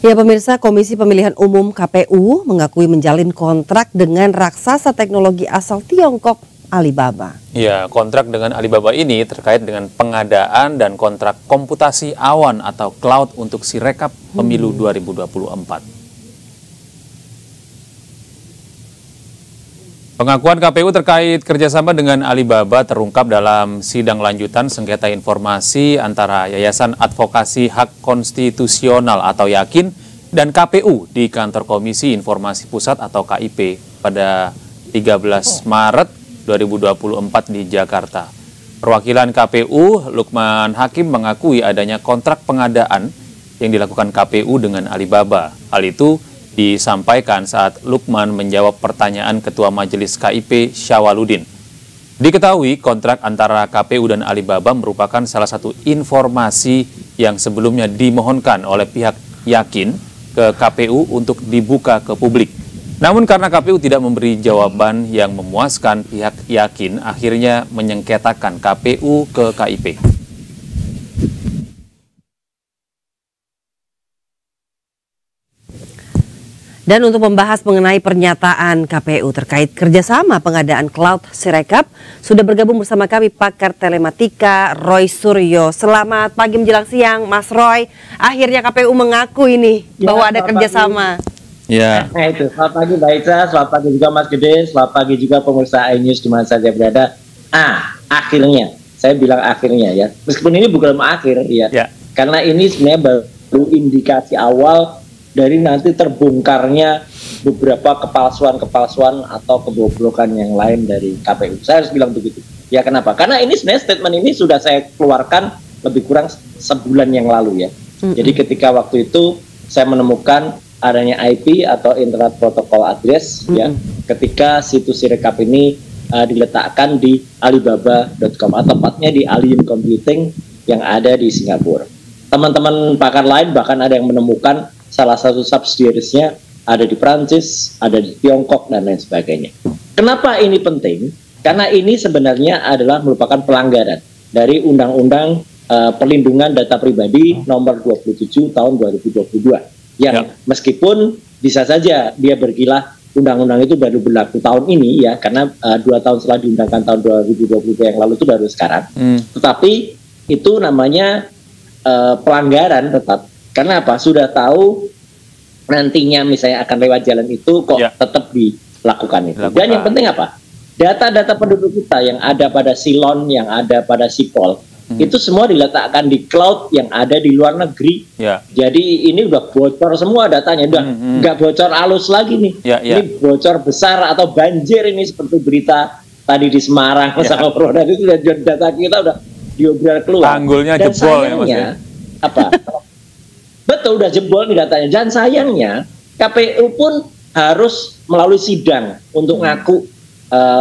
Ya pemirsa, Komisi Pemilihan Umum KPU mengakui menjalin kontrak dengan raksasa teknologi asal Tiongkok Alibaba. Ya, kontrak dengan Alibaba ini terkait dengan pengadaan dan kontrak komputasi awan atau cloud untuk Sirekap Pemilu 2024. Pengakuan KPU terkait kerjasama dengan Alibaba terungkap dalam sidang lanjutan sengketa informasi antara Yayasan Advokasi Hak Konstitusional atau Yakin dan KPU di Kantor Komisi Informasi Pusat atau KIP pada 13 Maret 2024 di Jakarta. Perwakilan KPU, Lukman Hakim, mengakui adanya kontrak pengadaan yang dilakukan KPU dengan Alibaba. Hal itu disampaikan saat Lukman menjawab pertanyaan Ketua Majelis KIP Syawaludin. Diketahui kontrak antara KPU dan Alibaba merupakan salah satu informasi yang sebelumnya dimohonkan oleh pihak Yakin ke KPU untuk dibuka ke publik. Namun karena KPU tidak memberi jawaban yang memuaskan, pihak Yakin akhirnya menyengketakan KPU ke KIP. Dan untuk membahas mengenai pernyataan KPU terkait kerjasama pengadaan cloud Sirekap, sudah bergabung bersama kami pakar telematika Roy Suryo. Selamat pagi menjelang siang, Mas Roy. Akhirnya KPU mengaku ini bahwa ada kerjasama. Ya. Nah itu, selamat pagi Mbak Ica, selamat pagi juga Mas Gede, selamat pagi juga pemirsa iNews di mana saja berada. Akhirnya, saya bilang akhirnya ya, meskipun ini bukan akhir ya, karena ini sebenarnya baru indikasi awal dari nanti terbongkarnya beberapa kepalsuan atau kebobrokan yang lain dari KPU. Saya harus bilang begitu. Ya kenapa? Karena ini sebenarnya statement ini sudah saya keluarkan lebih kurang sebulan yang lalu ya. Jadi ketika waktu itu saya menemukan adanya IP atau Internet Protocol Address ya, ketika situs Sirekap ini diletakkan di Alibaba.com atau tepatnya di Alien Computing yang ada di Singapura. Teman-teman pakar lain bahkan ada yang menemukan salah satu subsidiaries-nya ada di Prancis, ada di Tiongkok, dan lain sebagainya. Kenapa ini penting? Karena ini sebenarnya adalah merupakan pelanggaran dari Undang-Undang Perlindungan Data Pribadi nomor 27 tahun 2022. Yang meskipun bisa saja dia berkilah undang-undang itu baru berlaku tahun ini ya, karena 2 tahun setelah diundangkan tahun 2022 yang lalu itu baru sekarang. Tetapi itu namanya pelanggaran tetap. Karena apa? Sudah tahu nantinya misalnya akan lewat jalan itu kok tetap dilakukan itu. Dan yang penting apa? Data-data penduduk kita yang ada pada Silon, yang ada pada Sipol, itu semua diletakkan di cloud yang ada di luar negeri. Jadi ini udah bocor semua datanya, udah nggak bocor halus lagi nih. Ini bocor besar atau banjir ini seperti berita tadi di Semarang sama Proda itu data kita udah diobral keluar. Tanggulnya jebol ya Mas ya. Apa? Betul, udah jebol nih datanya. Dan sayangnya KPU pun harus melalui sidang untuk ngaku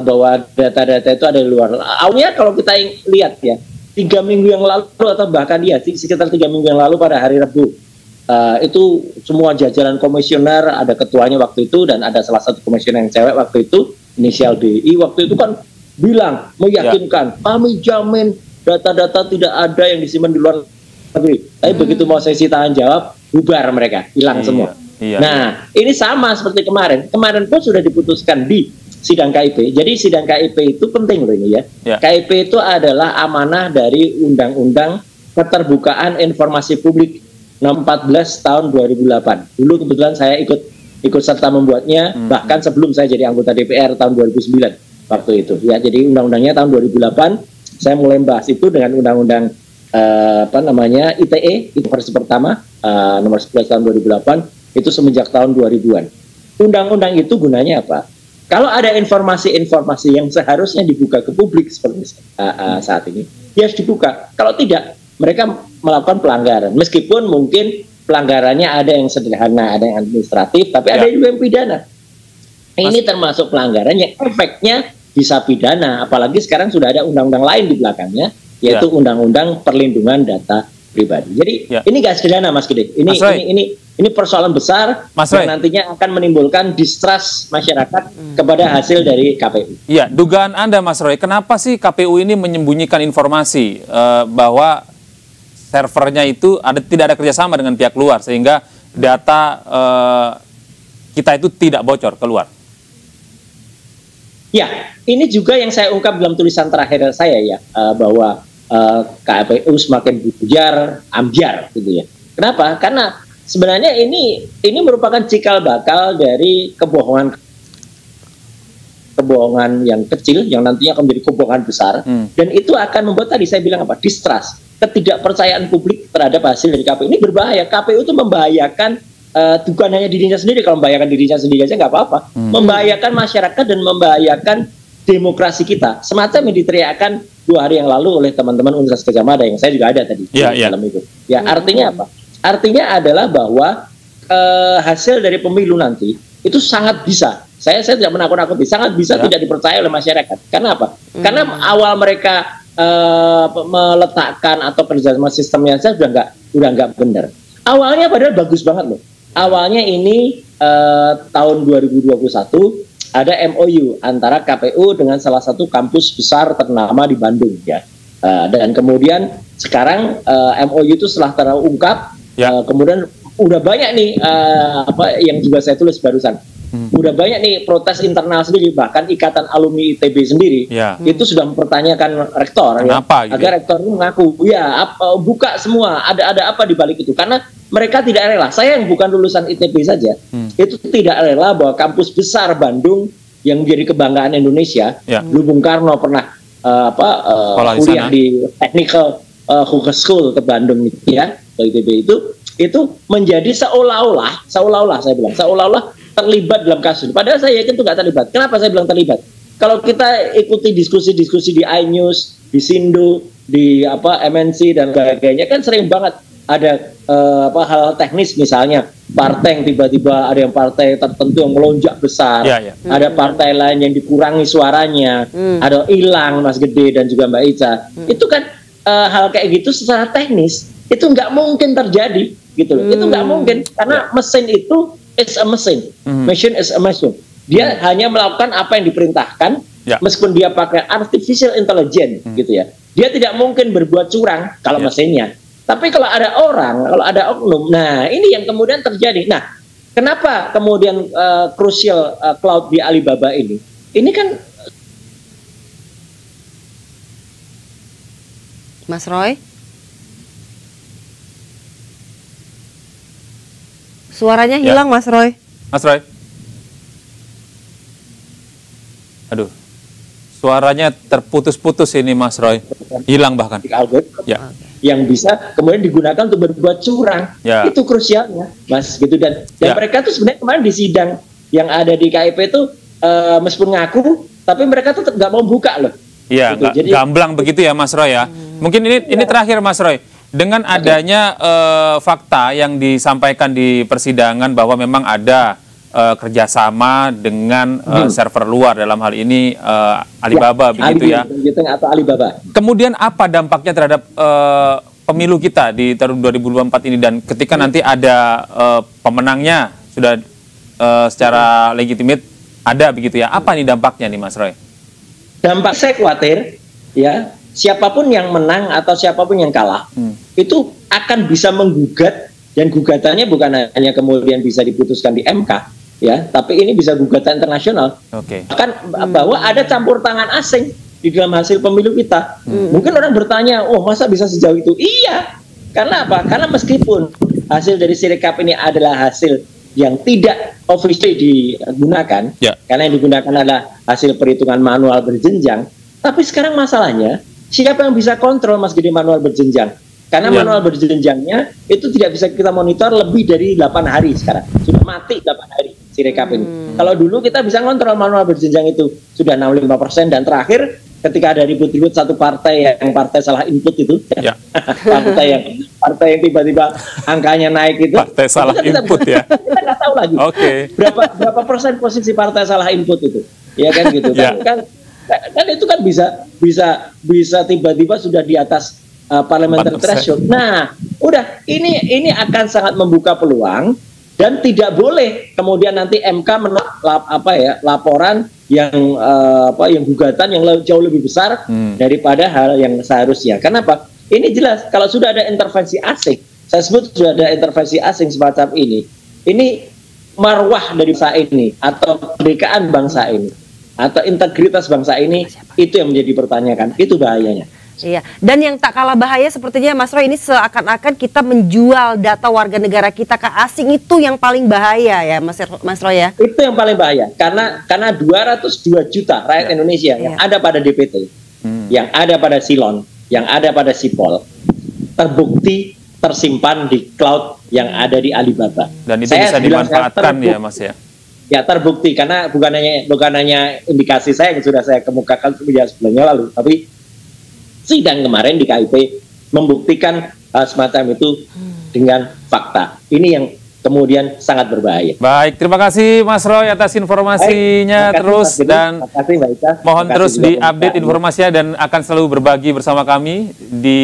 bahwa data-data itu ada di luar. Awalnya kalau kita lihat ya, 3 minggu yang lalu atau bahkan ya sekitar 3 minggu yang lalu pada hari Rabu, itu semua jajaran komisioner, ada ketuanya waktu itu dan ada salah satu komisioner yang cewek waktu itu, inisial DI, waktu itu kan bilang, meyakinkan, kami jamin data-data tidak ada yang disimpan di luar negeri. Tapi begitu mau sesi tahan jawab, bubar mereka, hilang semua. Nah, ini sama seperti kemarin. Kemarin pun sudah diputuskan di sidang KIP. Jadi sidang KIP itu penting loh ini ya. KIP itu adalah amanah dari Undang-Undang Keterbukaan Informasi Publik nomor 14 tahun 2008. Dulu kebetulan saya ikut serta membuatnya, bahkan sebelum saya jadi anggota DPR tahun 2009 waktu itu. Ya, jadi undang-undangnya tahun 2008. Saya mulai membahas itu dengan undang-undang ITE, itu versi pertama, nomor 11 tahun 2008, itu semenjak tahun 2000-an. Undang-undang itu gunanya apa? Kalau ada informasi-informasi yang seharusnya dibuka ke publik seperti saat ini, ya harus dibuka. Kalau tidak, mereka melakukan pelanggaran. Meskipun mungkin pelanggarannya ada yang sederhana, ada yang administratif, tapi ada juga yang pidana. Ini termasuk pelanggaran yang efeknya bisa pidana, apalagi sekarang sudah ada undang-undang lain di belakangnya, yaitu Undang-Undang Perlindungan Data Pribadi. Jadi ini gak sederhana Mas Gede. Ini persoalan besar yang nantinya akan menimbulkan distrust masyarakat kepada hasil dari KPU. Iya, dugaan Anda Mas Roy, kenapa sih KPU ini menyembunyikan informasi bahwa servernya itu tidak ada kerjasama dengan pihak luar sehingga data kita itu tidak bocor keluar? Ya, ini juga yang saya ungkap dalam tulisan terakhir saya ya, bahwa KPU semakin bujar, ambyar gitu ya. Kenapa? Karena sebenarnya ini merupakan cikal bakal dari kebohongan yang kecil yang nantinya akan menjadi kebohongan besar, dan itu akan membuat tadi saya bilang apa, distrust, ketidakpercayaan publik terhadap hasil dari KPU. Ini berbahaya. KPU itu membahayakan bukan hanya dirinya sendiri. Kalau membahayakan dirinya sendiri aja nggak apa-apa, membahayakan masyarakat dan membahayakan demokrasi kita. Semacam yang diteriakan 2 hari yang lalu oleh teman-teman Universitas Gadjah Mada yang saya juga ada tadi dalam itu. Ya, artinya apa? Artinya adalah bahwa hasil dari pemilu nanti itu sangat bisa, saya tidak menakut-nakuti, sangat bisa tidak dipercaya oleh masyarakat. Karena apa? Karena awal mereka meletakkan atau kerjasama sistemnya saja udah nggak benar. Awalnya padahal bagus banget loh. Awalnya ini tahun 2021 ada MOU antara KPU dengan salah satu kampus besar ternama di Bandung ya. Dan kemudian sekarang MOU itu setelah terungkap, kemudian udah banyak nih yang juga saya tulis barusan. Udah banyak nih protes internal sendiri, bahkan Ikatan Alumni ITB sendiri itu sudah mempertanyakan rektor agar rektor mengaku buka semua, ada apa di balik itu, karena mereka tidak rela. Saya yang bukan lulusan ITB saja itu tidak rela bahwa kampus besar Bandung yang menjadi kebanggaan Indonesia, dulu Bung Karno pernah kuliah di Technical Hooker School ke Bandung itu ya, ke ITB itu menjadi seolah-olah saya bilang seolah-olah terlibat dalam kasus. Padahal saya yakin itu nggak terlibat. Kenapa saya bilang terlibat? Kalau kita ikuti diskusi-diskusi di iNews, di Sindo, di MNC dan sebagainya, kan sering banget ada hal teknis, misalnya partai yang tiba-tiba ada yang partai tertentu yang melonjak besar, ada partai lain yang dikurangi suaranya, ada hilang Mas Gede dan juga Mbak Ica. Itu kan hal kayak gitu secara teknis itu nggak mungkin terjadi gitu loh. Itu nggak mungkin karena mesin itu is a machine. Machine is a machine. Dia hanya melakukan apa yang diperintahkan, meskipun dia pakai artificial intelligence gitu ya. Dia tidak mungkin berbuat curang kalau mesinnya. Tapi kalau ada orang, kalau ada oknum, nah ini yang kemudian terjadi. Nah, kenapa kemudian crucial cloud di Alibaba ini? Ini kan Mas Roy? Suaranya hilang, Mas Roy. Mas Roy. Aduh. Suaranya terputus-putus ini, Mas Roy. Hilang bahkan. Yang bisa kemudian digunakan untuk berbuat curang. Itu krusialnya, Mas, gitu. Dan mereka tuh sebenarnya kemarin di sidang yang ada di KIP itu meskipun ngaku, tapi mereka tuh nggak mau buka loh. Iya, gitu. Jadi gamblang begitu ya, Mas Roy ya. Mungkin ini terakhir, Mas Roy. Dengan adanya fakta yang disampaikan di persidangan bahwa memang ada kerjasama dengan server luar, dalam hal ini Alibaba, begitu ya. Atau Alibaba. Kemudian apa dampaknya terhadap pemilu kita di tahun 2024 ini, dan ketika nanti ada pemenangnya sudah secara legitimate ada begitu ya, apa nih dampaknya nih, Mas Roy? Dampak saya khawatir ya, siapapun yang menang atau siapapun yang kalah itu akan bisa menggugat, dan gugatannya bukan hanya kemudian bisa diputuskan di MK ya, tapi ini bisa gugatan internasional. Bahkan bahwa ada campur tangan asing di dalam hasil pemilu kita. Mungkin orang bertanya, oh masa bisa sejauh itu? Iya, karena apa? Karena meskipun hasil dari Sirekap ini adalah hasil yang tidak officially digunakan, karena yang digunakan adalah hasil perhitungan manual berjenjang, tapi sekarang masalahnya siapa yang bisa kontrol, Mas Gede, manual berjenjang? Karena manual berjenjangnya itu tidak bisa kita monitor lebih dari 8 hari sekarang. Sudah mati 8 hari Sirekap ini. Kalau dulu kita bisa kontrol manual berjenjang itu sudah 65%, dan terakhir ketika ada ribut-ribut satu partai yang salah input itu, partai yang tiba-tiba angkanya naik itu, partai salah input ya. Kita nggak tahu lagi. Berapa persen posisi partai salah input itu, ya kan gitu. Kan itu kan bisa tiba-tiba sudah di atas parliamentary threshold. Nah, udah ini akan sangat membuka peluang, dan tidak boleh kemudian nanti MK menolak laporan yang gugatan yang jauh lebih besar daripada hal yang seharusnya. Kenapa? Ini jelas kalau sudah ada intervensi asing saya sebut sudah ada intervensi asing semacam ini marwah dari bangsa ini, atau kemerdekaan bangsa ini, atau integritas bangsa ini, itu yang menjadi pertanyaan, itu bahayanya. Iya, dan yang tak kalah bahaya sepertinya Mas Roy, ini seakan-akan kita menjual data warga negara kita ke asing, itu yang paling bahaya ya Mas Roy ya? Itu yang paling bahaya, karena 202 juta rakyat Indonesia yang ada pada DPT, yang ada pada Silon, yang ada pada Sipol, terbukti tersimpan di cloud yang ada di Alibaba. Dan itu bisa dimanfaatkan ya Mas ya? Ya terbukti, karena bukan hanya indikasi saya yang sudah saya kemukakan sebelumnya lalu, tapi sidang kemarin di KIP membuktikan semacam itu dengan fakta. Ini yang kemudian sangat berbahaya. Baik, terima kasih Mas Roy atas informasinya. Terus dan mohon terus diupdate informasinya dan akan selalu berbagi bersama kami di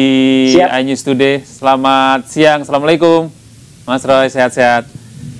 iNews Today. Selamat siang, assalamualaikum Mas Roy, sehat-sehat.